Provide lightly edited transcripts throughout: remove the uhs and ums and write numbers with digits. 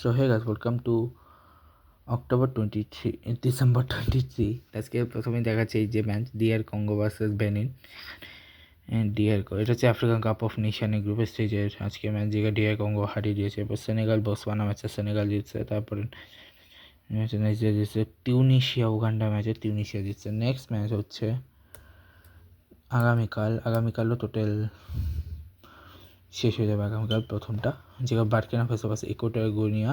So hey guys, welcome to December 23। আজকে প্রথমেই দেখাচ্ছে এই যে match DR Congo versus Benin. এটা হচ্ছে আফ্রিকান কাপ অফ নেশনের গ্রুপ স্টেজের আজকে ম্যাচ, যেটা ডিআর কঙ্গো হারিয়ে দিয়েছে। এরপর সেনেগাল বসওয়ানা ম্যাচে সেনেগাল জিতছে, তারপরে ম্যাচে নাইজেরিয়া জিতছে, টিউনিশিয়া উগান্ডা ম্যাচে টিউনিশিয়া জিতছে। নেক্সট ম্যাচ হচ্ছে আগামীকালও টোটাল শেষ হয়ে যাবে আগামীকাল প্রথমটা, যেটা Burkina Faso versus Equatorial Guinea,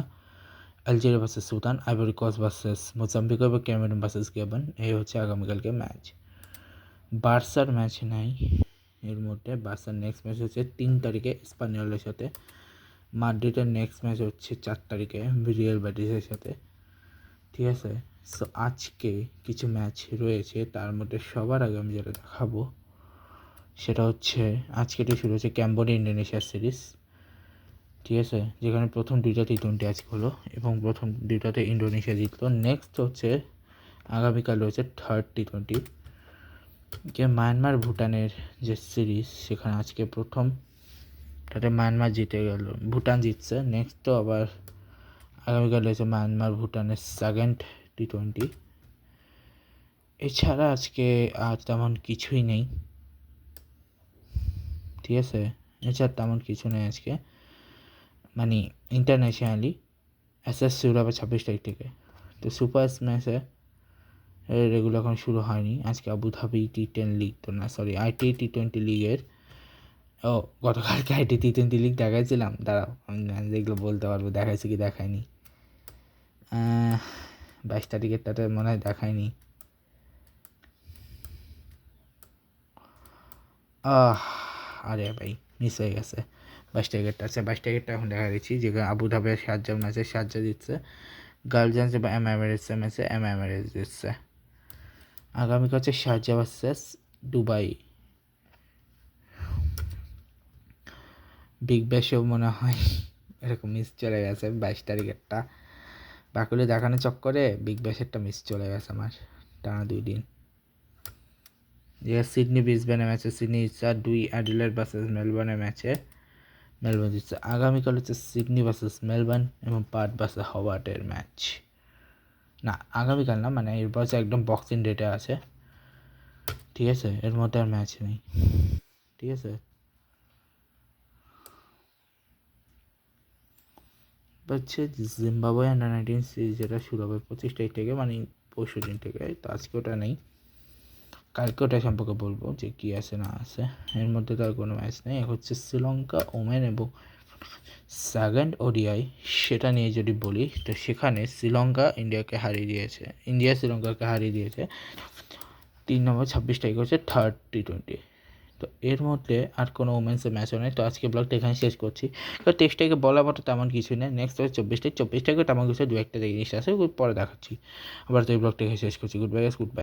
Algeria versus Sudan, Ivory Coast versus Mozambique এবং ক্যামেরুন ভার্সেস গাবন। এই হচ্ছে আগামীকালকে ম্যাচ। বার্সার ম্যাচ নাই এর মধ্যে। বার্সার নেক্সট ম্যাচ হচ্ছে 3 তারিখে স্পানিওলের সাথে। মাদ্রিদের নেক্সট ম্যাচ হচ্ছে 4 তারিখে রিয়াল বেটিসের সাথে। ঠিক আছে, সো আজকে কিছু ম্যাচ রয়েছে, তার মধ্যে সবার আগে আমি যেটা দেখাবো সেটা হচ্ছে আজকেটি শুরু হচ্ছে ক্যাম্বোডিয়া ইন্দোনেশিয়ার সিরিজ। ঠিক আছে, যেখানে প্রথম 2টা টি20 আজকে হলো এবং প্রথম 2টাতে ইন্দোনেশিয়া জিতলো। নেক্সট হচ্ছে আগামীকাল রয়েছে থার্ড টি20, যে মায়ানমার ভুটানের যে সিরিজ, সেখানে আজকে প্রথমটাতে মায়ানমার জিতে গেল, ভুটান জিতছে। নেক্সট তো আবার আগামীকাল রয়েছে মায়ানমার ভুটানের সেকেন্ড টি20। এছাড়া আজকে আর তেমন কিছুই নেই। ঠিক আছে, এছাড়া তেমন কিছু নেই আজকে, মানে ইন্টারন্যাশনালি। শুরু হবে 26 তারিখ থেকে। তো সুপার স্ম্যাশে এগুলো এখন শুরু হয়নি। আজকে আবুধাবি টি10 লিগ, তো না সরি আইটি টি20 লিগের, গতকালকে আইটি টি20 লিগ দেখাইছিলাম। দাঁড়াও, আমি যেগুলো বলতে পারবো দেখাইছি কি দেখায়নি। 22 তারিখেরটাতে মনে হয় দেখায়নি। আরে ভাই, মিস হয়ে গেছে। 22 তারিখেরটা আছে, 22 তারিখেরটা এখন দেখা দিচ্ছি, যেখানে আবুধাবির শারজাহ ম্যাচে শারজাহ জিতছে, গার্লজান্স এবং এমএমএরেটসের ম্যাচে এমএমএরেটস জিতছে। আগামীকাল হচ্ছে শারজাহ ভার্সেস দুবাই। বিগ ব্যাশেও মনে হয় এরকম মিস চলে গেছে 22 তারিখেরটা। বাকিগুলো দেখানো চক্করে বিগ ব্যাশেরটা মিস চলে গেছে আমার টানা 2 দিন। যে সিডনি ব্রিসবেনের ম্যাচে সিডনি জিতছে, আর 2 অ্যাডিলেড ভার্সেস মেলবোর্নের ম্যাচে মেলবোর্ন জিতছে। আগামীকাল হচ্ছে সিডনি ভার্সেস মেলবোর্ন এবং পার্থ ভার্সেস হবার্টের ম্যাচ। না, আগামীকাল না, মানে এরপর হচ্ছে একদম বক্সিং ডেটে আছে। ঠিক আছে, এর মধ্যে আর ম্যাচ নেই। ঠিক আছে, হচ্ছে জিম্বাবুয়ে আন্ডার-19 সিরিজ, যেটা শুরু হবে 25 তারিখ থেকে, মানে 25 দিন থেকে। তো আজকে ওটা নেই, কালকে ওটা সম্পর্কে বলবো যে কী আছে না আছে। এর মধ্যে তো আর কোনো ম্যাচ নেই। হচ্ছে শ্রীলঙ্কা ওমেন এবং সেকেন্ড ওডিআই, সেটা নিয়ে যদি বলি তো সেখানে শ্রীলঙ্কা ইন্ডিয়াকে হারিয়ে দিয়েছে, ইন্ডিয়া শ্রীলঙ্কাকে হারিয়ে দিয়েছে। 3 নম্বর 26 তারিখ হচ্ছে থার্ড টি20। তো এর মধ্যে আর কোনো ওমেন্সের ম্যাচও নেই। তো আজকে ব্লগটা এখানে শেষ করছি। তো 23 তারিখে বলার মতো তেমন কিছু নেই। নেক্সট হচ্ছে 24 তারিখে তেমন কিছু 2-1টা জিনিস আছে, পরে দেখাচ্ছি। আবার তো এই ব্লগটা এখানে শেষ করছি। Good bye, good bye.